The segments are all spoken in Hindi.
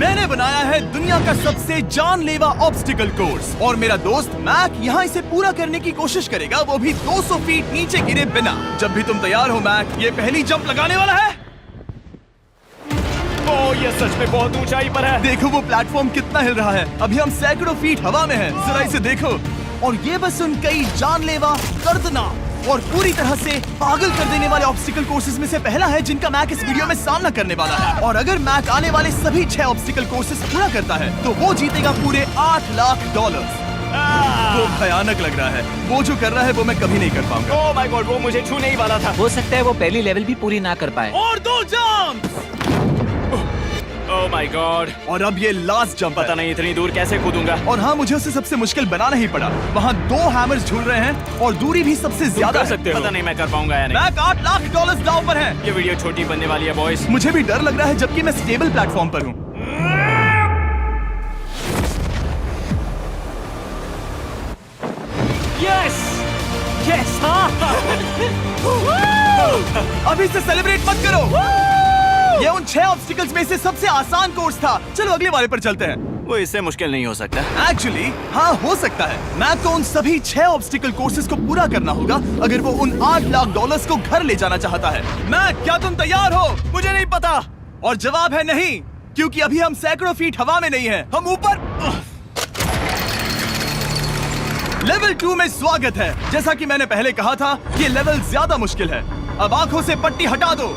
मैंने बनाया है दुनिया का सबसे जानलेवा ऑब्स्टिकल कोर्स और मेरा दोस्त मैक यहाँ इसे पूरा करने की कोशिश करेगा, वो भी 200 फीट नीचे गिरे बिना। जब भी तुम तैयार हो मैक, ये पहली जंप लगाने वाला है। ओह, ये सच में बहुत ऊंचाई पर है। देखो वो प्लेटफॉर्म कितना हिल रहा है। अभी हम सैकड़ों फीट हवा में हैं। जरा इसे देखो। और ये बस उन कई जानलेवा, दर्दनाक और पूरी तरह से पागल कर देने वाले ऑब्स्टिकल कोर्सेज में से पहला है जिनका मैक इस वीडियो में सामना करने वाला है। और अगर मैक आने वाले सभी 6 ऑब्स्टिकल कोर्सेज पूरा करता है तो वो जीतेगा पूरे $8 लाख। वो भयानक लग रहा है। वो जो कर रहा है वो मैं कभी नहीं कर पाऊंगा। ओह माय गॉड, वो मुझे छूने ही वाला था। हो सकता है वो पहली लेवल भी पूरी ना कर पाए। और 2 जंप। Oh my God. और अब ये लास्ट जंप पता नहीं इतनी दूर कैसे कूदूंगा। और हाँ, मुझे उसे सबसे मुश्किल बनाना ही पड़ा। वहाँ 2 हैमर्स झूल रहे हैं और दूरी भी सबसे ज्यादा कर सकते हो। पता नहीं मैं कर पाऊंगा या नहीं। मैक $8 लाख दांव पर है। ये वीडियो छोटी बनने वाली है बॉयज। मुझे भी डर लग रहा है जबकि मैं स्टेबल प्लेटफॉर्म पर हूँ। Yes yes. अभी से सेलिब्रेट मत करो। ये उन 6 ऑब्स्टिकल्स में से सबसे आसान कोर्स था। चलो अगले वाले पर चलते हैं। वो इससे मुश्किल नहीं हो सकता। एक्चुअली हाँ, हो सकता है। मैक को उन सभी 6 ऑब्स्टिकल कोर्सेज को पूरा करना होगा अगर वो उन $8 लाख को घर ले जाना चाहता है। मैक, क्या तुम तैयार हो? मुझे नहीं पता। और जवाब है नहीं, क्योंकि अभी हम सैकड़ों फीट हवा में नहीं हैं। हम ऊपर। लेवल 2 में स्वागत है। जैसा कि मैंने पहले कहा था, ये लेवल ज्यादा मुश्किल है। अब आंखों से पट्टी हटा दो।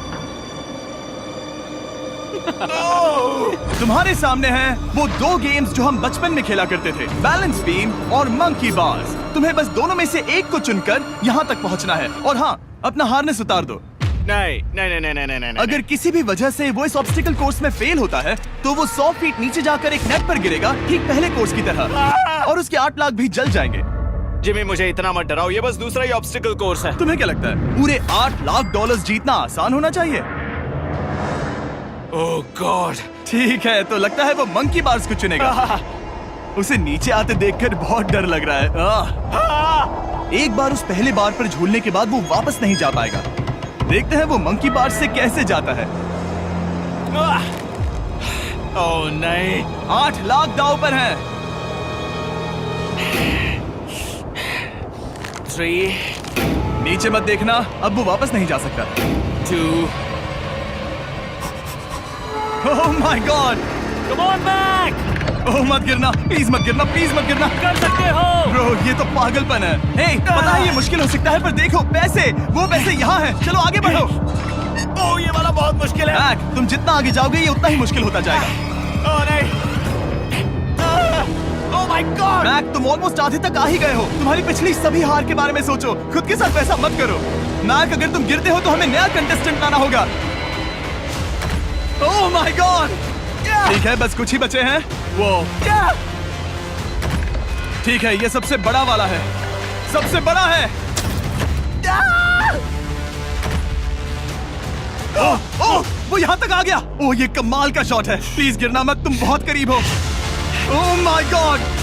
तुम्हारे सामने हैं वो 2 गेम्स जो हम बचपन में खेला करते थे, बैलेंस बीम और मंकी बार्स। तुम्हें बस दोनों में से एक को चुनकर यहाँ तक पहुँचना है। और हाँ, अपना हार्नेस उतार दो। नहीं नहीं नहीं नहीं नहीं नहीं। अगर किसी भी वजह से वो इस ऑब्स्टिकल कोर्स में फेल होता है तो वो 100 फीट नीचे जाकर एक नेट पर गिरेगा, ठीक पहले कोर्स की तरह, और उसके 8 लाख भी जल जाएंगे। जिमी, मुझे इतना मत डराओ। ये बस दूसरा ही ऑब्स्टिकल कोर्स है। तुम्हें क्या लगता है पूरे $8 लाख जीतना आसान होना चाहिए? ओह गॉड। ठीक है, तो लगता है वो मंकी बार्स को चुनेगा। उसे नीचे आते देखकर बहुत डर लग रहा है। एक बार उस पहले बार पर झूलने के बाद वो वापस नहीं जा पाएगा। देखते हैं वो मंकी बार्स से कैसे जाता है। ओह नहीं। 8 लाख दांव पर हैं। 3 नीचे मत देखना, अब वो वापस नहीं जा सकता। 2 oh my God. Come on Mac. Oh मत गिरना, प्लीज मत गिरना, प्लीज मत गिरना। कर सकते हो। ब्रो, ये तो पागलपन है। हे, पता है ये मुश्किल हो सकता है, पर देखो पैसे, वो पैसे यहाँ हैं। चलो आगे बढ़ो। ओह, ये वाला बहुत मुश्किल है। मैक, तुम जितना आगे जाओगे ये उतना ही मुश्किल होता जाएगा। ओह नहीं। ओह माय गॉड। मैक, तुम ऑलमोस्ट आधे तक आ ही गए हो। तुम्हारी पिछली सभी हार के बारे में सोचो। खुद के साथ वैसा मत करो। मैक, अगर तुम गिरते हो तो हमें नया कंटेस्टेंट लाना होगा। ओह माय गॉड। ठीक है, बस कुछ ही बचे हैं। वो ठीक है, ये सबसे बड़ा वाला है। सबसे बड़ा है। ओह, ओह, वो यहाँ तक आ गया। ओह, ये कमाल का शॉट है। प्लीज गिरना मत, तुम बहुत करीब हो। ओह माय गॉड।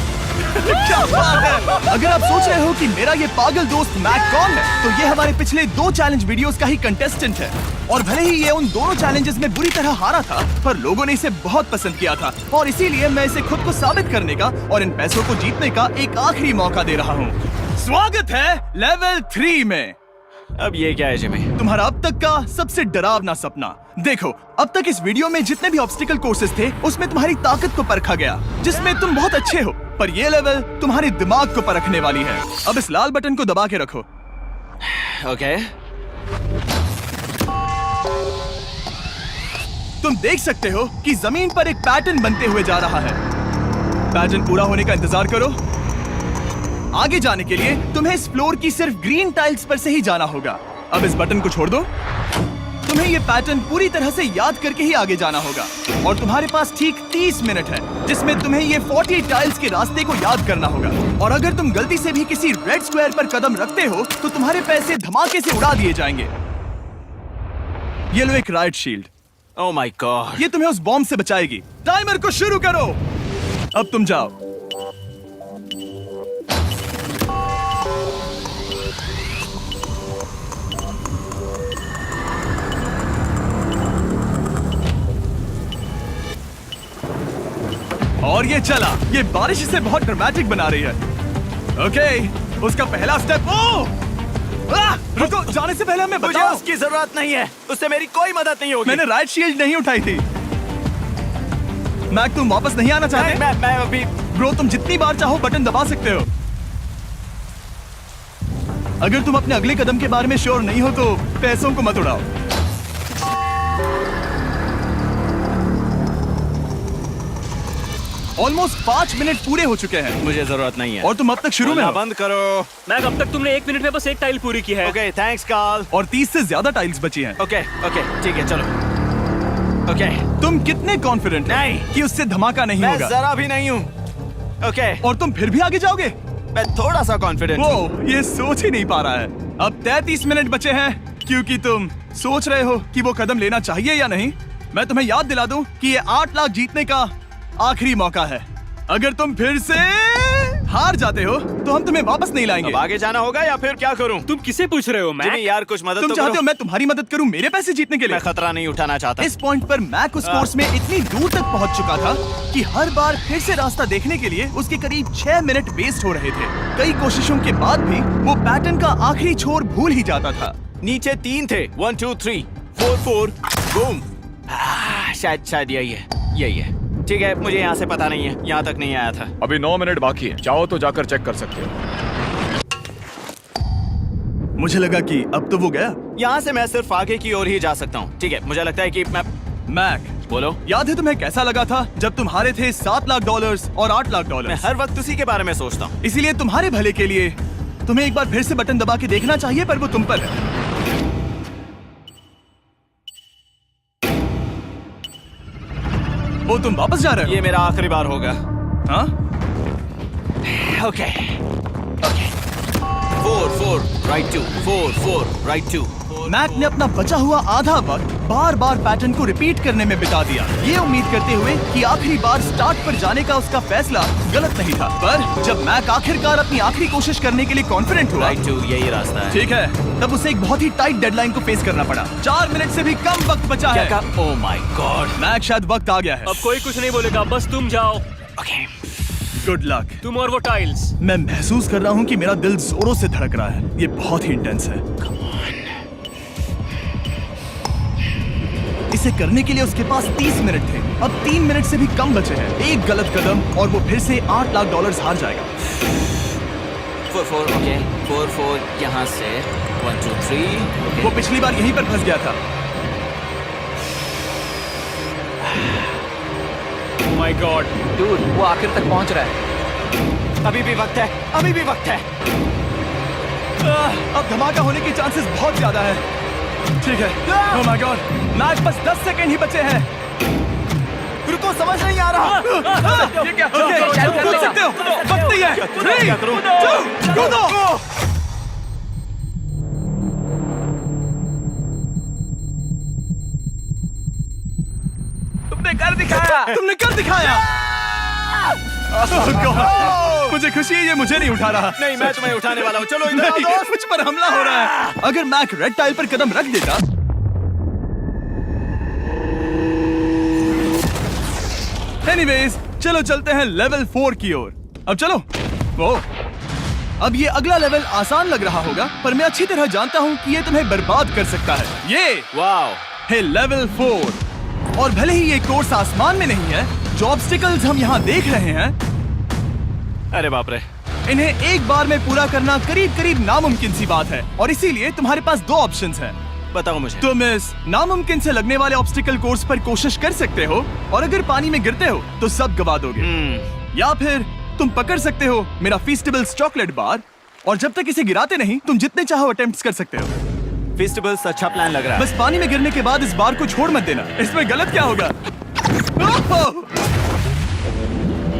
क्या बात है। अगर आप सोच रहे हो कि मेरा ये पागल दोस्त मैक कौन है, तो ये हमारे पिछले 2 चैलेंज वीडियोस का ही कंटेस्टेंट है। और भले ही ये उन दोनों चैलेंजेस में बुरी तरह हारा था, पर लोगों ने इसे बहुत पसंद किया था और इसीलिए मैं इसे खुद को साबित करने का और इन पैसों को जीतने का एक आखिरी मौका दे रहा हूँ। स्वागत है लेवल 3 में। अब ये क्या है जिमी? तुम्हारा अब तक का सबसे डरावना सपना। देखो, अब तक इस वीडियो में जितने भी ऑब्स्टिकल कोर्सेज थे उसमें तुम्हारी ताकत को परखा गया, जिसमें तुम बहुत अच्छे हो। पर ये लेवल तुम्हारे दिमाग को परखने वाली है। अब इस लाल बटन को दबा के रखो। ओके। तुम देख सकते हो कि जमीन पर एक पैटर्न बनते हुए जा रहा है। पैटर्न पूरा होने का इंतजार करो। आगे जाने के लिए तुम्हें इस फ्लोर की सिर्फ ग्रीन टाइल्स पर से ही जाना होगा। अब इस बटन को छोड़ दो। तुम्हें ये पैटर्न पूरी तरह से याद करके ही आगे जाना होगा और तुम्हारे पास ठीक 30 मिनट है जिसमें तुम्हें ये 40 टाइल्स के रास्ते को याद करना होगा। और अगर तुम गलती से भी किसी रेड स्क्वायर पर कदम रखते हो तो तुम्हारे पैसे धमाके से उड़ा दिए जाएंगे। ये लो एक right shield. Oh my God. ये तुम्हें उस बॉम्ब से बचाएगी। टाइमर को शुरू करो। अब तुम जाओ। और ये चला। ये बारिश इसे बहुत ड्रामेटिक बना रही है। ओके, उसका पहला स्टेप। रुको, जाने से पहले हमें मुझे बताओ। उसकी जरूरत नहीं है, उससे मेरी कोई मदद नहीं होगी। मैंने राइट शील्ड नहीं उठाई थी। मैक, तुम वापस नहीं आना चाहते? मैं अभी ब्रो, तुम जितनी बार चाहो बटन दबा सकते हो। अगर तुम अपने अगले कदम के बारे में श्योर नहीं हो तो पैसों को मत उड़ाओ। ऑलमोस्ट 5 मिनट पूरे हो चुके हैं मुझे जरूरत नहीं है। और तुम अब तक शुरू में बोलना हो। बंद करो। मैक, अब तक तुमने 1 मिनट में बस एक टाइल पूरी की है। Okay, thanks Carl. और 30 से ज्यादा टाइल्स बची हैं। ओके ओके, ठीक है, चलो। ओके, तुम कितने कॉन्फिडेंट हो नहीं। कि उससे धमाका नहीं मैं होगा? जरा भी नहीं हूँ। ओके, और तुम फिर भी आगे जाओगे? मैं थोड़ा सा कॉन्फिडेंट हूँ। वो ये सोच ही नहीं पा रहा है। अब 33 मिनट बचे हैं क्योंकि तुम सोच रहे हो कि वो कदम लेना चाहिए या नहीं। मैं तुम्हें याद दिला दूं कि ये 8 लाख जीतने का आखिरी मौका है। अगर तुम फिर से हार जाते हो तो हम तुम्हें वापस नहीं लाएंगे। अब आगे जाना होगा या फिर क्या करूँ? तुम किसे पूछ रहे हो मैक? जिमी यार, कुछ मदद तुम तो चाहते करो। हो मैं तुम्हारी मदद करूं मेरे पैसे जीतने के लिए? मैं खतरा नहीं उठाना चाहता। इस पॉइंट पर मैक उस कोर्स में इतनी दूर तक पहुंच चुका था कि हर बार फिर से रास्ता देखने के लिए उसके करीब 6 मिनट वेस्ट हो रहे थे। कई कोशिशों के बाद भी वो पैटर्न का आखिरी छोर भूल ही जाता था। नीचे 3 थे। 1 2 3 4 4 बूम। शायद यही है। ठीक है, मुझे यहाँ से पता नहीं है, यहाँ तक नहीं आया था। अभी 9 मिनट बाकी है, चाहो तो जाकर चेक कर सकते हो। मुझे लगा कि अब तो वो गया। यहाँ से मैं सिर्फ आगे की ओर ही जा सकता हूँ। ठीक है, मुझे लगता है कि मैं मैक, बोलो। याद है तुम्हें कैसा लगा था जब तुम हारे थे $7 लाख और $8 लाख? मैं हर वक्त उसी के बारे में सोचता हूँ। इसीलिए तुम्हारे भले के लिए तुम्हें एक बार फिर से बटन दबा के देखना चाहिए, पर वो तुम पर है। वो तुम वापस जा रहे हो? ये मेरा आखिरी बार होगा। हाँ? Okay 4 4 right 2 4 4 right 2। मैक ने अपना बचा हुआ आधा वक्त बार बार पैटर्न को रिपीट करने में बिता दिया, ये उम्मीद करते हुए कि आखिरी बार स्टार्ट पर जाने का उसका फैसला गलत नहीं था। पर जब मैक आखिरकार अपनी आखिरी कोशिश करने के लिए कॉन्फिडेंट हुआ, राइट 2 यही रास्ता है। ठीक है, तब उसे एक बहुत ही टाइट डेडलाइन को फेस करना पड़ा। 4 मिनट से भी कम वक्त बचा क्या है। कहा? ओह माय गॉड। मैक, शायद वक्त आ गया है। अब कोई कुछ नहीं बोलेगा, बस तुम जाओ। Okay, good luck. तुम और वो टाइल्स। मैं महसूस कर रहा हूँ कि मेरा दिल जोरों से धड़क रहा है। ये बहुत ही इंटेंस है। इसे करने के लिए उसके पास 30 मिनट थे। अब 3 मिनट से भी कम बचे हैं। एक गलत कदम और वो फिर से $8 लाख हार जाएगा। 4 4 ओके 4 4 यहाँ से 1 2 3। वो पिछली बार यहीं पर फंस गया था। ओह माय गॉड, डूड, वो आखिर तक पहुंच रहा है। अभी भी वक्त है, अभी भी वक्त है। अब धमाका होने के चांसेस बहुत ज्यादा है। ठीक है। ओह माय गॉड, मैच बस 10 सेकंड ही बचे हैं। रुको, समझ नहीं आ रहा। ये क्या? ओके, तुम कूद सकते हो। वक्त नहीं है। 3 क्या करूं? 2 कूदो। तुमने कर दिखाया। तुमने कर दिखाया। Oh God, मुझे खुशी है ये मुझे नहीं उठा रहा। नहीं, मैं तुम्हें उठाने वाला हूँ। चलो इधर आओ नहीं, दोस्त। मुझ पर हमला हो रहा है। अगर मैक रेड टाइल पर कदम रख देता। एनीवेज, चलो चलते हैं लेवल 4 की ओर। अब चलो। वो अब ये अगला लेवल आसान लग रहा होगा, पर मैं अच्छी तरह जानता हूँ कि ये तुम्हें बर्बाद कर सकता है। ये वाओ, है लेवल 4। और भले ही ये कोर्स आसमान में नहीं है, जो ऑब्स्टिकल्स हम यहाँ देख रहे हैं, अरे बाप रे। इन्हें एक बार में पूरा करना करीब करीब नामुमकिन सी बात है। और इसीलिए तुम्हारे पास 2 ऑप्शंस हैं। बताओ मुझे। तुम इस नामुमकिन से लगने वाले ऑब्स्टिकल कोर्स पर कोशिश कर सकते हो, और अगर पानी में गिरते हो तो सब गवा दोगे। या फिर तुम पकड़ सकते हो मेरा फीस्टेबल्स चॉकलेट बार, और जब तक इसे गिराते नहीं तुम जितने चाहो अटेम्प्ट्स कर सकते हो। फेस्टिवल्स अच्छा प्लान लग रहा है। बस पानी में गिरने के बाद इस बार को छोड़ मत देना। इसमें गलत क्या होगा? ओह!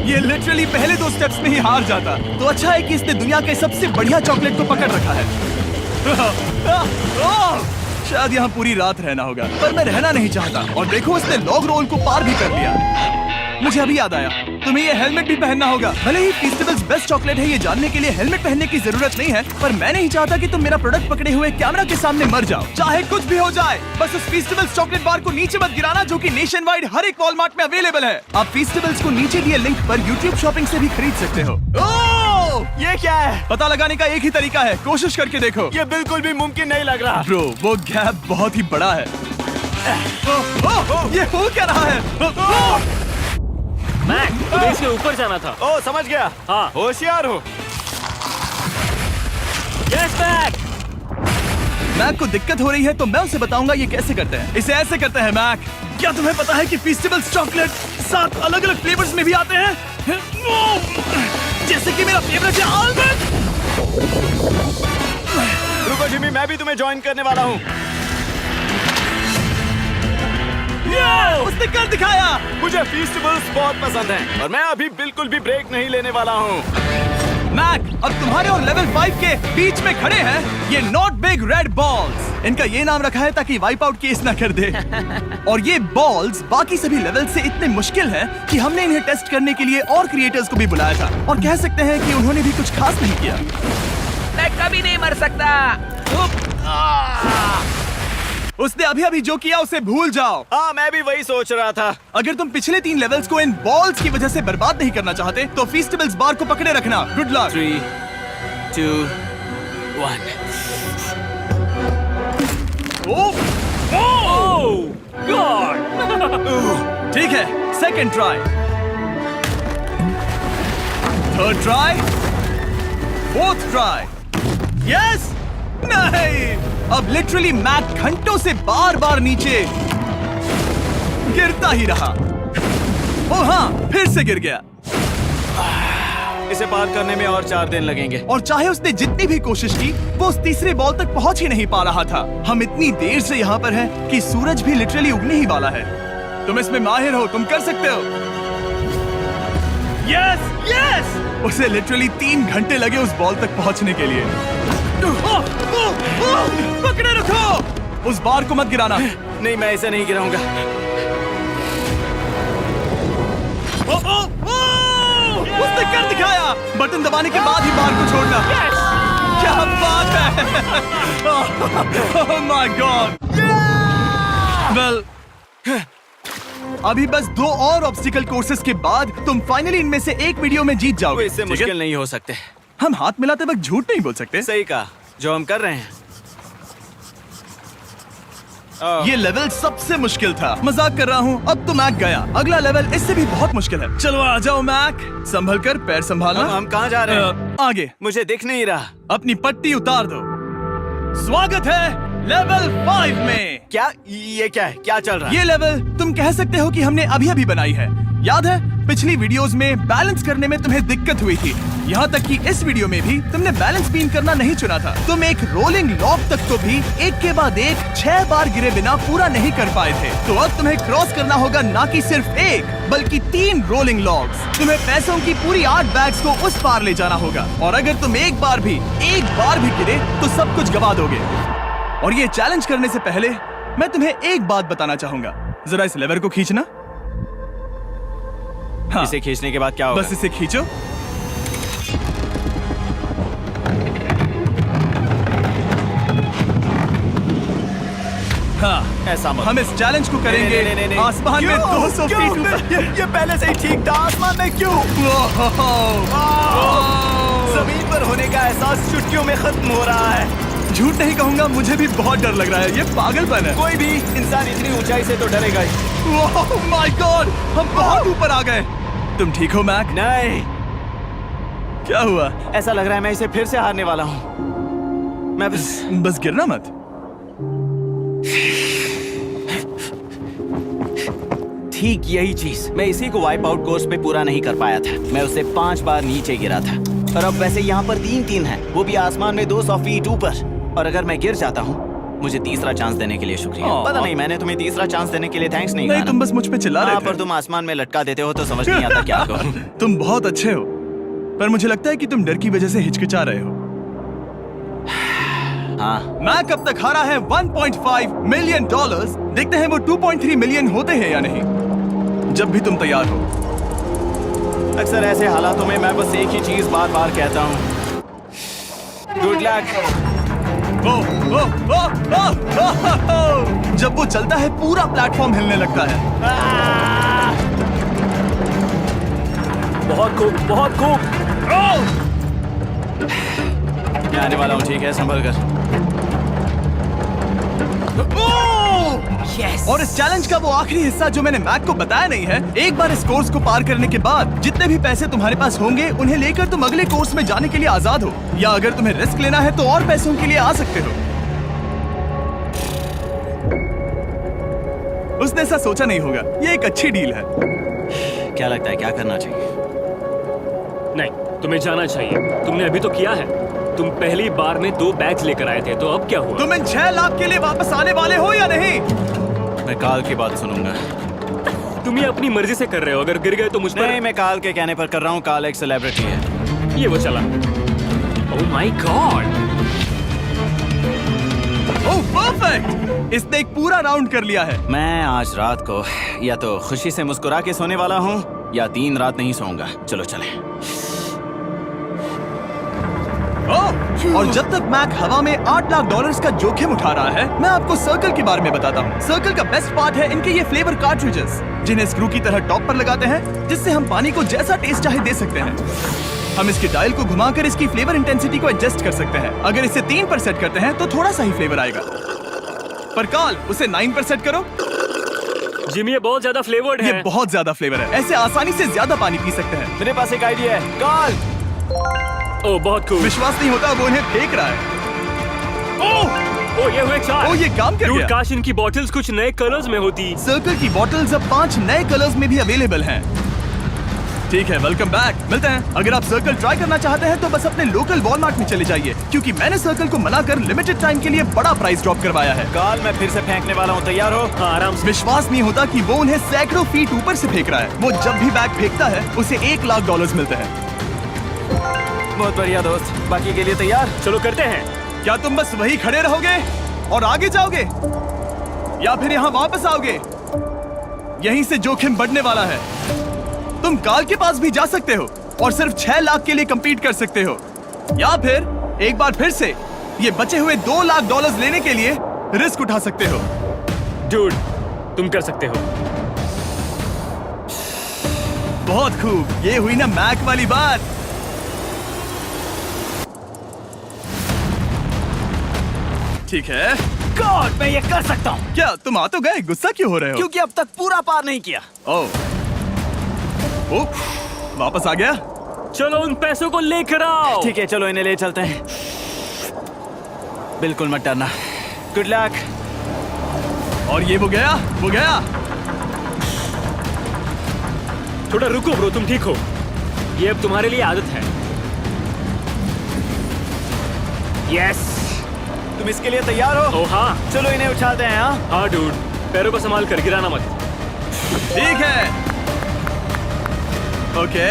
ये लिटरली पहले 2 स्टेप्स में ही हार जाता। तो अच्छा है कि इसने दुनिया के सबसे बढ़िया चॉकलेट को पकड़ रखा है। शायद यहाँ पूरी रात रहना होगा, पर मैं रहना नहीं चाहता। और देखो, इसने लॉग रोल को पार भी कर लिया। मुझे अभी याद आया, तुम्हें ये हेलमेट भी पहनना होगा। भले ही फीस्टेबल्स बेस्ट चॉकलेट है ये जानने के लिए हेलमेट पहनने की जरूरत नहीं है, पर मैं नहीं चाहता कि तुम मेरा प्रोडक्ट पकड़े हुए कैमरा के सामने मर जाओ। चाहे कुछ भी हो जाए, बस उस फीस्टेबल्स चॉकलेट बार को नीचे मत गिराना, जो कि नेशन वाइड हर एक वॉलमार्ट में अवेलेबल है। आप फीस्टेबल्स को नीचे दिए लिंक पर YouTube शॉपिंग से भी खरीद सकते हो। ये क्या है? पता लगाने का एक ही तरीका है, कोशिश करके देखो। ये बिल्कुल भी मुमकिन नहीं लग रहा। ब्रो, वो गैप बहुत ही बड़ा है। ये हो क्या रहा है? मैक, तुम्हें इसके ऊपर जाना था। ओ, समझ गया। हाँ। होशियार हो। Yes Mac. मैक को दिक्कत हो रही है तो मैं उसे बताऊंगा ये कैसे करते हैं। इसे ऐसे करते हैं मैक। क्या तुम्हें पता है कि फीस्टेबल्स चॉकलेट 7 अलग-अलग फ्लेवर्स में भी आते हैं? जैसे कि मेरा फेवरेट है आलमंड। रुको जिमी, मैं भी तुम्हें ज्वाइन करने वाला हूँ। उसने कर दिखाया। मुझे फीस्टेबल्स बहुत पसंद हैं और मैं अभी बिल्कुल भी ब्रेक नहीं लेने वाला हूँ। मैक, अब तुम्हारे और लेवल 5 के बीच में खड़े हैं ये नॉट बिग रेड बॉल्स। इनका ये नाम रखा है ताकि वाइप आउट केस ना कर दे। और ये बॉल्स बाकी सभी लेवल से इतने मुश्किल हैं कि हमने इन्हें टेस्ट करने के लिए और क्रिएटर्स को भी बुलाया था, और कह सकते हैं कि उन्होंने भी कुछ खास नहीं किया। मैं कभी नहीं मर सकता। उसने अभी जो किया उसे भूल जाओ। हाँ, मैं भी वही सोच रहा था। अगर तुम पिछले 3 लेवल्स को इन बॉल्स की वजह से बर्बाद नहीं करना चाहते तो फीस्टेबल्स बार को पकड़े रखना। Good luck. 3, 2, 1। ओह गॉड। ठीक है, second try, third try, fourth try. Yes. नहीं, अब लिटरली मैक घंटों से बार बार नीचे गिरता ही रहा। ओ हाँ, फिर से गिर गया। इसे पार करने में और 4 दिन लगेंगे। और चाहे उसने जितनी भी कोशिश की, वो उस तीसरे बॉल तक पहुंच ही नहीं पा रहा था। हम इतनी देर से यहाँ पर हैं कि सूरज भी लिटरली उगने ही वाला है। तुम इसमें माहिर हो, तुम कर सकते हो। Yes yes. उसे लिटरली 3 घंटे लगे उस बॉल तक पहुंचने के लिए। पकड़े रखो, उस बार को मत गिराना। नहीं, मैं इसे नहीं गिराऊंगा। उसने कर दिखाया। बटन दबाने के बाद ही बार को छोड़ना। क्या बात है। ओह माय गॉड। वेल, अभी बस 2 और ऑब्स्टिकल कोर्सेस के बाद तुम फाइनली इनमें से एक वीडियो में जीत वो जाओगे। इससे ठीक है? मुश्किल नहीं हो सकते। हम हाथ मिलाते वक्त झूठ नहीं बोल सकते। सही कहा, जो हम कर रहे हैं। ये लेवल सबसे मुश्किल था। मजाक कर रहा हूँ। अब तो मैक गया। अगला लेवल इससे भी बहुत मुश्किल है। चलो आ जाओ मैक, संभल कर, पैर संभालना। हम कहाँ जा रहे हैं? आगे। मुझे दिख नहीं रहा। अपनी पट्टी उतार दो। स्वागत है लेवल 5 में। क्या ये क्या है? क्या चल रहा है? ये लेवल तुम कह सकते हो कि हमने अभी बनाई है। याद है पिछली वीडियोस में बैलेंस करने में तुम्हें दिक्कत हुई थी, यहाँ तक कि इस वीडियो में भी तुमने बैलेंस बीम करना नहीं चुना था। तुम एक रोलिंग लॉक तक को भी एक के बाद एक 6 बार गिरे बिना पूरा नहीं कर पाए थे। तो अब तुम्हें क्रॉस करना होगा ना कि सिर्फ एक बल्कि 3 रोलिंग लॉक्स। तुम्हें पैसों की पूरी 8 बैग्स को उस पार ले जाना होगा, और अगर तुम एक बार भी गिरे तो सब कुछ गवा दोगे। और ये चैलेंज करने से पहले मैं तुम्हें एक बात बताना चाहूंगा। जरा इस लेवर को खींचना। हाँ, इसे खींचने के बाद क्या होगा? बस इसे खींचो। हाँ, ऐसा मत। हम इस चैलेंज को करेंगे नहीं। आसमान में क्यों? 200 क्यों? फीट ऊपर। ये पहले से ही ठीक था। आसमान में क्यों? जमीन पर होने का एहसास चुटकियों में खत्म हो रहा है। झूठ नहीं कहूंगा, मुझे भी बहुत डर लग रहा है। ये पागलपन है। कोई भी इंसान इतनी ऊंचाई से तो डरेगा ही। ओह माय गॉड, हम बहुत ऊपर आ गए। तुम ठीक हो मैक? नहीं, क्या हुआ? ऐसा लग रहा है मैं इसे फिर से हारने वाला हूँ। मैं बस गिरना मत। ठीक यही चीज मैं इसी को वाइप आउट कोर्स पे पूरा नहीं कर पाया था। मैं उससे 5 बार नीचे गिरा था, और अब वैसे यहाँ पर 3-3 है, वो भी आसमान में 200 फीट ऊपर। और अगर मैं गिर जाता हूँ, मुझे तीसरा चांस देने के लिए शुक्रिया। पता नहीं, मैंने तुम्हें तीसरा चांस देने के लिए थैंक्स नहीं कहा ना। तुम बस मुझ पे चिल्ला रहे थे। पर तुम आसमान में लटका देते हो तो समझ नहीं आता क्या करूं। तुम बहुत अच्छे हो, पर मुझे लगता है कि तुम डर की वजह से हिचकिचा रहे हो। हाँ, मैक अब तक हारा है $1.5 मिलियन। देखते हैं वो 2.3 मिलियन होते हैं या नहीं। जब भी तुम तैयार हो। अक्सर ऐसे हालातों में मैं बस एक ही चीज बार बार कहता हूँ, गुड लक। ओ, ओ, ओ, ओ, ओ, ओ, ओ। जब वो चलता है पूरा प्लेटफॉर्म हिलने लगता है। बहुत खूब, बहुत खूब। मैं आने वाला हूँ, ठीक है, संभल कर। Yes. और इस चैलेंज का वो आखिरी हिस्सा जो मैंने मैक को बताया नहीं है, एक बार इस कोर्स को पार करने के बाद जितने भी पैसे तुम्हारे पास होंगे उन्हें लेकर तुम अगले कोर्स में जाने के लिए आजाद हो, या अगर तुम्हें रिस्क लेना है तो और पैसों के लिए आ सकते हो। उसने ऐसा सोचा नहीं होगा, ये एक अच्छी डील है। क्या लगता है क्या करना चाहिए? नहीं, तुम्हें जाना चाहिए। तुमने अभी तो किया है। तुम पहली बार में 2 बैग्स लेकर आए थे, तो अब क्या हुआ? तुम इन 6 लाख के लिए वापस आने वाले हो या नहीं? मैं काल की बात सुनूंगा। तुम ये अपनी मर्जी से कर रहे हो। अगर गिर गए तो मुझ पर। नहीं, मैं काल के कहने पर कर रहा हूँ। काल एक सेलिब्रिटी है। ये वो चला। ओह माय गॉड। ओह परफेक्ट, इसने एक पूरा राउंड कर लिया है। मैं आज रात को या तो खुशी से मुस्कुरा के सोने वाला हूँ या 3 रात नहीं सोऊंगा। चलो चलें। और जब तक मैक हवा में $8 लाख का जोखिम उठा रहा है, मैं आपको सर्कल के बारे में बताता हूँ। सर्कल का बेस्ट पार्ट है इनके ये फ्लेवर कार्ट्रिजेस, जिन्हें स्क्रू की तरह टॉप पर लगाते हैं, जिससे हम पानी को जैसा टेस्ट चाहे दे सकते हैं। हम इसके डायल को घुमाकर इसकी फ्लेवर इंटेंसिटी को एडजस्ट कर सकते हैं। अगर इसे 3 पर सेट करते हैं तो थोड़ा सा ही फ्लेवर आएगा, पर काल उसे 9 पर सेट करो। जिमी, ये बहुत ज्यादा फ्लेवर्ड है। ये बहुत ज्यादा फ्लेवर है, ऐसे आसानी से ज्यादा पानी पी सकते हैं। मेरे पास एक आइडिया है। काल, ओह बहुत खूब। विश्वास नहीं होता, वो उन्हें फेंक रहा है। ओह ये हुए 4। ओह, ये काम कर Dude, गया। काश इनकी बॉटल्स कुछ नए कलर्स में होती। सर्कल की बॉटल्स अब 5 नए कलर्स में भी अवेलेबल हैं। ठीक है, वेलकम बैक। मिलते हैं। अगर आप सर्कल ट्राई करना चाहते हैं तो बस अपने लोकल वॉलमार्ट में चले जाइए, क्योंकि मैंने सर्कल को मना कर लिमिटेड टाइम के लिए बड़ा प्राइस ड्रॉप करवाया है। काल, मैं फिर से फेंकने वाला हूँ। तैयार हो? हाँ, आराम से। विश्वास नहीं होता कि वो उन्हें सैकड़ों फीट ऊपर से फेंक रहा है। वो जब भी बैग फेंकता है उसे $1 लाख मिलते हैं। बहुत बढ़िया दोस्त, बाकी के लिए तैयार? चलो करते हैं। क्या तुम बस वही खड़े रहोगे और आगे जाओगे, या फिर यहाँ वापस आओगे? यहीं से जोखिम बढ़ने वाला है। तुम काल के पास भी जा सकते हो और सिर्फ 6 लाख के लिए compete कर सकते हो, या फिर एक बार फिर से ये बचे हुए $2 लाख लेने के लिए रिस्क उठा सकते हो। डूड, तुम कर सकते हो। बहुत खूब, ये हुई ना मैक वाली बात। ठीक है। गॉड, मैं ये कर सकता हूँ। क्या तुम आ तो गए, गुस्सा क्यों हो रहे हो? क्योंकि अब तक पूरा पार नहीं किया। ओह, वापस आ गया। चलो उन पैसों को लेकर आओ। ठीक है, चलो इन्हें ले चलते हैं। बिल्कुल मत डरना। Good luck. और ये वो गया। थोड़ा रुको ब्रो, तुम ठीक हो। ये अब तुम्हारे लिए आदत है। यस। तुम इसके लिए तैयार हो? ओह हाँ। चलो इन्हें उठाते हैं। हाँ, हाँ डूड, पैरों को संभाल कर, गिराना मत। ठीक है। ओके,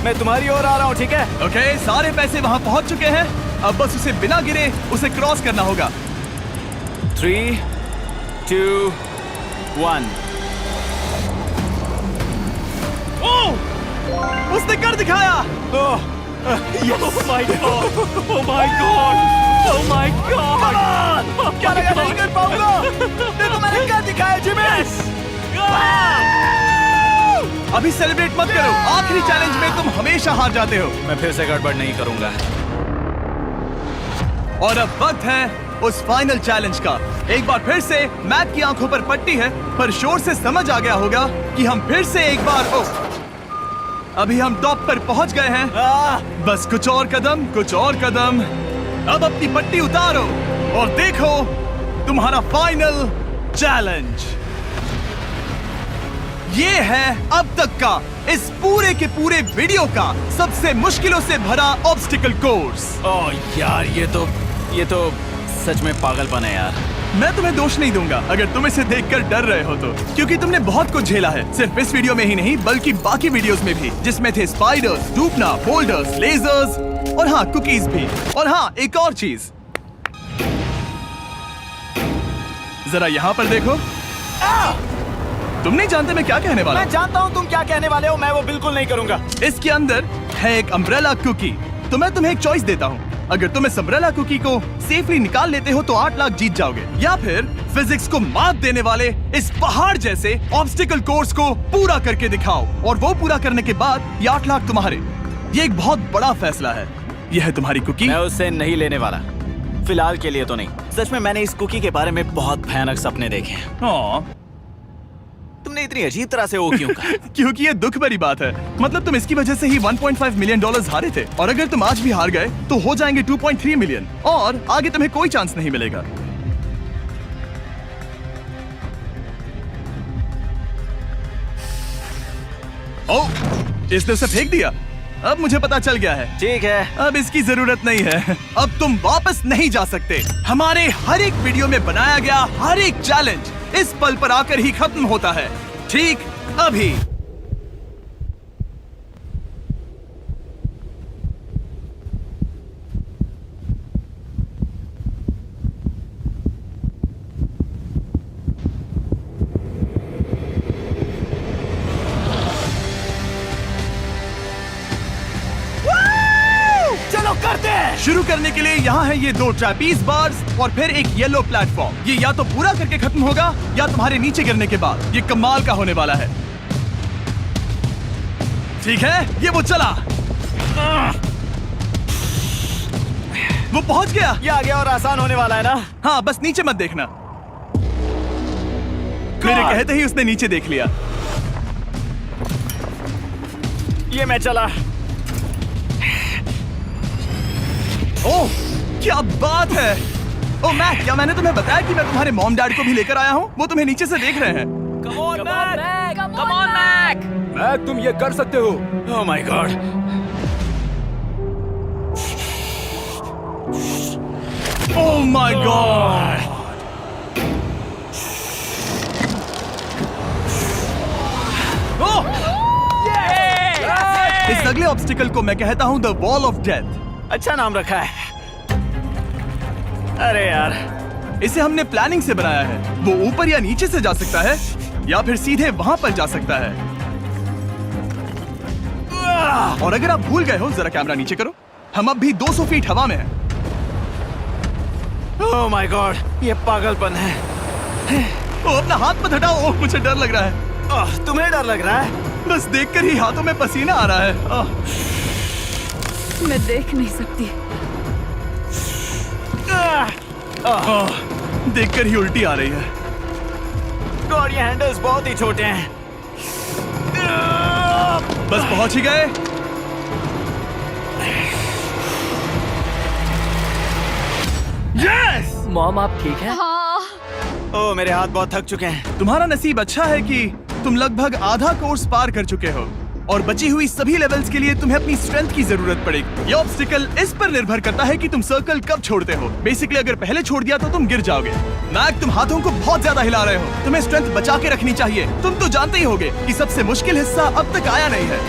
मैं तुम्हारी ओर आ रहा हूँ, ठीक है? ओके, सारे पैसे वहां पहुंच चुके हैं। अब बस उसे बिना गिरे उसे क्रॉस करना होगा। 3, 2, 1। ओह, उसने कर दिखाया। ओह, Oh my god! Oh my god! Oh my god! क्या लगा नहीं कर पाऊंगा? देखो मैंने क्या दिखाया जिमी। अभी सेलिब्रेट मत करो, आखिरी चैलेंज में तुम हमेशा हार जाते हो। मैं फिर से गड़बड़ नहीं करूंगा। और अब वक्त है उस फाइनल चैलेंज का। एक बार फिर से मैक की आंखों पर पट्टी है, पर शोर से समझ आ गया होगा कि हम फिर से एक बार अभी हम टॉप पर पहुंच गए हैं। बस कुछ और कदम। अब अपनी पट्टी उतारो और देखो तुम्हारा फाइनल चैलेंज। ये है अब तक का इस पूरे के पूरे वीडियो का सबसे मुश्किलों से भरा ऑब्स्टिकल कोर्स। ओह यार, ये तो सच में पागलपन है यार। मैं तुम्हें दोष नहीं दूंगा अगर तुम इसे देखकर डर रहे हो तो, क्योंकि तुमने बहुत कुछ झेला है, सिर्फ इस वीडियो में ही नहीं बल्कि बाकी वीडियोस में भी, जिसमें थे स्पाइडर्स, डूबना, बोल्डर्स, लेजर्स और हाँ कुकीज भी। और हाँ, एक और चीज, जरा यहाँ पर देखो। तुम नहीं जानते मैं क्या कहने वाला मैं जानता हूँ तुम क्या कहने वाले हो, मैं वो बिल्कुल नहीं करूंगा। हूँ। इसके अंदर है एक अम्ब्रेला कुकी। तो मैं तुम्हें एक चॉइस देता हूँ। अगर तुम इस अम्ब्रेला कुकी को सेफली निकाल लेते हो तो 8 लाख जीत जाओगे, या फिर फिजिक्स को मात देने वाले इस पहाड़ जैसे ऑब्स्टिकल कोर्स को पूरा करके दिखाओ, और वो पूरा करने के बाद ये 8 लाख तुम्हारे। ये एक बहुत बड़ा फैसला है। यह है तुम्हारी कुकी। मैं उससे नहीं लेने वाला, फिलहाल के लिए तो नहीं। सच में मैंने इस कुकी के बारे में बहुत भयानक सपने देखे हैं। हाँ, तुमने इतनी अजीब तरह से वो क्यों कहा? क्योंकि ये दुख भरी बात है। मतलब तुम इसकी वजह से ही 1.5 मिलियन डॉलर्स हारे थे, और अगर तुम आज भी हार गए तो हो जाएंगे 2.3 मिलियन, और आगे तुम्हें कोई चांस नहीं मिलेगा। ओह, इसने उसे फेंक दिया। अब मुझे पता चल गया है। ठीक है, अब इसकी जरूरत नहीं है। अब तुम वापस नहीं जा सकते। हमारे हर एक वीडियो में बनाया गया हर एक चैलेंज इस पल पर आकर ही खत्म होता है। ठीक अभी। चलो करते हैं। शुरू करने के लिए यहाँ है ये 2 ट्रैपीज बार्स और फिर एक येलो प्लेटफॉर्म। ये या तो पूरा करके खत्म होगा या तुम्हारे नीचे गिरने के बाद। ये कमाल का होने वाला है। ठीक है, ये वो चला। वो पहुंच गया। ये आगे और आसान होने वाला है ना? हाँ, बस नीचे मत देखना। मेरे कहते ही उसने नीचे देख लिया। ये मैं चला। ओह, क्या बात है। ओह मैक, क्या मैंने तुम्हें बताया कि मैं तुम्हारे मॉम डैड को भी लेकर आया हूँ? वो तुम्हें नीचे से देख रहे हैं। कम ऑन मैक। मैक, तुम ये कर सकते हो। ओह my God. Oh my God. इस अगले ऑब्स्टिकल को मैं कहता हूँ द वॉल ऑफ डेथ। अच्छा नाम रखा है। अरे यार, इसे हमने प्लानिंग से बनाया है। वो ऊपर या नीचे से जा सकता है, या फिर सीधे वहां पर जा सकता है। और अगर आप भूल गए हो, जरा कैमरा नीचे करो। हम अब भी 200 फीट हवा में हैं। ओह माय गॉड, ये पागलपन है। ओ, अपना हाथ मत हटाओ। ओह, मुझे डर लग रहा है। तुम्हें डर लग रहा है? बस देखकर ही हाथों में पसीना आ रहा है। मैं देख नहीं सकती। देखकर ही उल्टी आ रही है। गॉड, ये हैंडल्स बहुत ही छोटे हैं। बस पहुंच ही गए। यस! मॉम आप ठीक है? हाँ, ओह, मेरे हाथ बहुत थक चुके हैं। तुम्हारा नसीब अच्छा है कि तुम लगभग आधा कोर्स पार कर चुके हो, और बची हुई सभी लेवल्स के लिए तुम्हें अपनी स्ट्रेंथ की जरूरत पड़ेगी। ये ऑब्स्टिकल इस पर निर्भर करता है कि तुम सर्कल कब छोड़ते हो। बेसिकली अगर पहले छोड़ दिया तो तुम गिर जाओगे। मैक, तुम हाथों को बहुत ज्यादा हिला रहे हो। तुम्हें स्ट्रेंथ बचा के रखनी चाहिए। तुम तो जानते ही होगे कि सबसे मुश्किल हिस्सा अब तक आया नहीं है।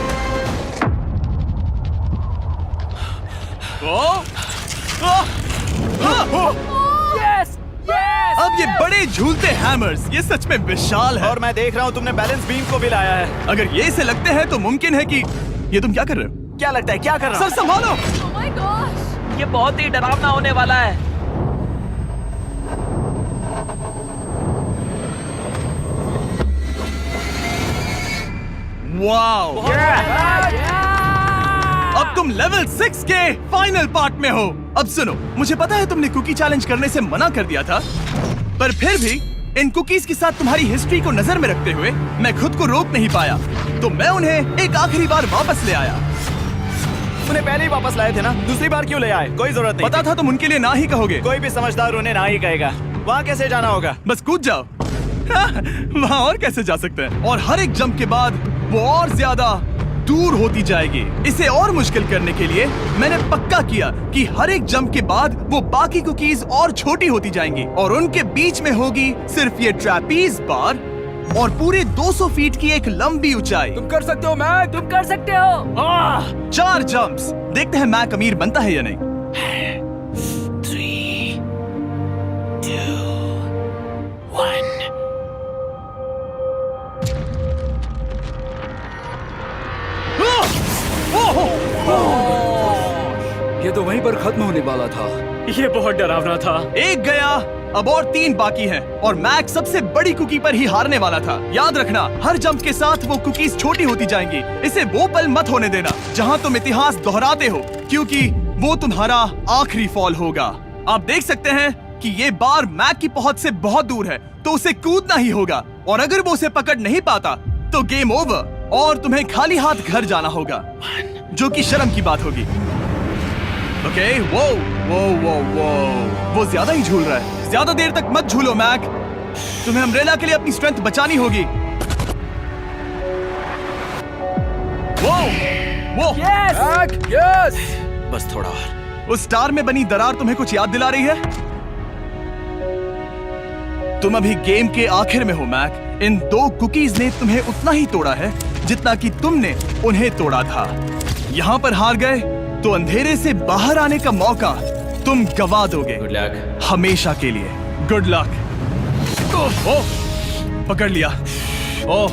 Yes yes. अब ये बड़े झूलते हैमर्स, ये सच में विशाल है। और मैं देख रहा हूँ तुमने बैलेंस बीम को भी लाया है। अगर ये इसे लगते हैं तो मुमकिन है कि ये तुम क्या कर रहे हो? क्या लगता है, क्या कर रहा सर हूँ? संभालो। oh my gosh! ये बहुत ही डरावना होने वाला है। वाओ! अब तुम लेवल 6 के फाइनल पार्ट में हो। अब सुनो, मुझे पता है तुमने कुकी चैलेंज करने से मना कर दिया था, पर फिर भी इन कुकीज के साथ तुम्हारी हिस्ट्री को नजर में रखते हुए मैं खुद को रोक नहीं पाया, तो मैं उन्हें एक आखिरी बार वापस ले आया। उन्हें पहले ही वापस लाए थे ना, दूसरी बार क्यों ले आए? कोई जरूरत नहीं पता थी। था तुम उनके लिए ना ही कहोगे। कोई भी समझदार उन्हें ना ही कहेगा। वहाँ कैसे जाना होगा? बस कूद जाओ। वहाँ और कैसे जा सकते हैं? और हर एक जंप के बाद वो और ज्यादा दूर होती जाएगी। इसे और मुश्किल करने के लिए मैंने पक्का किया कि हर एक जंप के बाद वो बाकी कुकीज और छोटी होती जाएंगी, और उनके बीच में होगी सिर्फ ये ट्रैपीज बार और पूरे 200 फीट की एक लंबी ऊंचाई। तुम कर सकते हो मैक। तुम कर सकते हो। 4 जंप्स। देखते हैं मैक अमीर बनता है या नहीं। 3, 2, 1। ये तो वहीं पर खत्म होने वाला था। ये बहुत डरावना था। एक गया, अब और 3 बाकी हैं और मैक सबसे बड़ी कुकी पर ही हारने वाला था। याद रखना, हर जंप के साथ वो कुकीज छोटी होती जाएंगी। इसे वो पल मत होने देना जहां तुम इतिहास दोहराते हो, क्योंकि वो तुम्हारा आखिरी फॉल होगा। आप देख सकते हैं कि ये बार मैक की पहुंच से बहुत दूर है, तो उसे कूदना ही होगा। और अगर वो उसे पकड़ नहीं पाता तो गेम ओवर और तुम्हें खाली हाथ घर जाना होगा, जो कि शर्म की बात होगी। ओके, वो ज्यादा ही झूल रहा है। ज्यादा देर तक मत झूलो मैक, तुम्हें अम्ब्रेला के लिए अपनी स्ट्रेंथ बचानी होगी। वो यस। बस थोड़ा और। उस स्टार में बनी दरार तुम्हें कुछ याद दिला रही है? तुम अभी गेम के आखिर में हो मैक। इन 2 कुकीज ने तुम्हें उतना ही तोड़ा है जितना कि तुमने उन्हें तोड़ा था। यहाँ पर हार गए तो अंधेरे से बाहर आने का मौका तुम गवा दोगे। Good luck. हमेशा के लिए। Good luck. ओह, पकड़ लिया। ओह,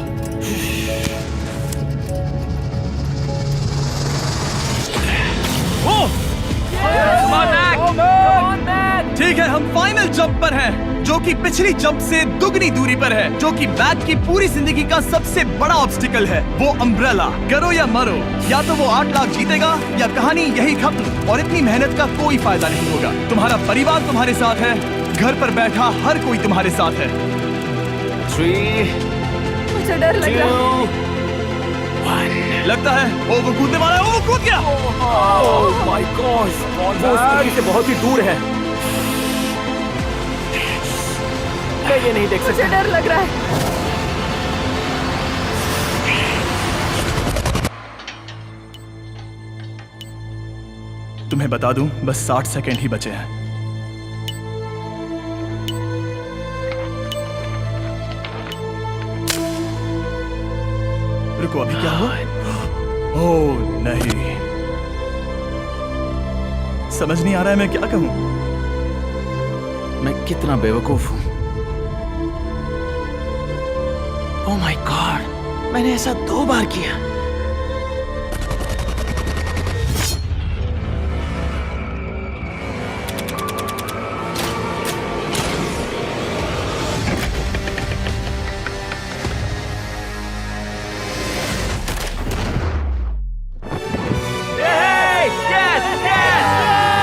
ठीक है, हम फाइनल जंप पर हैं, जो कि पिछली जंप से दुगनी दूरी पर है, जो कि मैक की पूरी जिंदगी का सबसे बड़ा ऑब्स्टिकल है। वो अम्ब्रेला। करो या मरो, या तो वो 8 लाख जीतेगा या कहानी यही खत्म और इतनी मेहनत का कोई फायदा नहीं होगा। तुम्हारा परिवार तुम्हारे साथ है, घर पर बैठा हर कोई तुम्हारे साथ है। 3, मुझे डर लग रहा है। 2, 1। लगता है वो कूदने वाला है। वो कूद गया। ओह माय गॉड, वो उस से बहुत ही दूर है। मैं ये नहीं देख मुझे सकता। डर लग रहा है। तुम्हें बता दूं, बस 60 सेकंड ही बचे हैं। रुको, अभी क्या हुआ? ओह नहीं, समझ नहीं आ रहा है मैं क्या कहूं। मैं कितना बेवकूफ हूं। ओह माय गॉड, मैंने ऐसा 2 बार किया।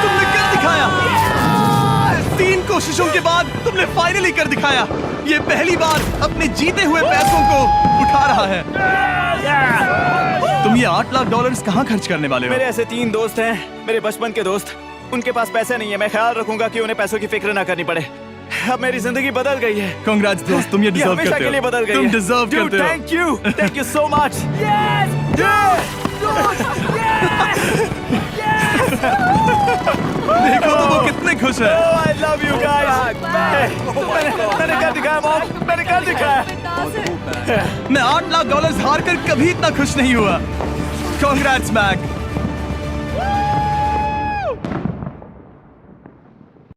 तुमने कर दिखाया। 3 कोशिशों के बाद तुमने फाइनली कर दिखाया। ये पहली बार अपने जीते हुए पैसों को उठा रहा है। तुम ये $8 लाख कहाँ खर्च करने वाले हो? मेरे ऐसे 3 दोस्त हैं, मेरे बचपन के दोस्त। उनके पास पैसे नहीं है। मैं ख्याल रखूंगा कि उन्हें पैसों की फिक्र ना करनी पड़े। अब मेरी जिंदगी बदल गई है। कांग्रेट्स दोस्त, तुम ये डिजर्व हमेशा करते के लिए हो। बदल गई तुम है। डिजर्व करते हो। Thank you so much. देखो तो वो कितने खुश है। I love you guys. मैंने कर दिखाया मॉम, मैंने कर दिखाया। मैं $8 लाख हार कर कभी इतना खुश नहीं हुआ। Congrats Mac.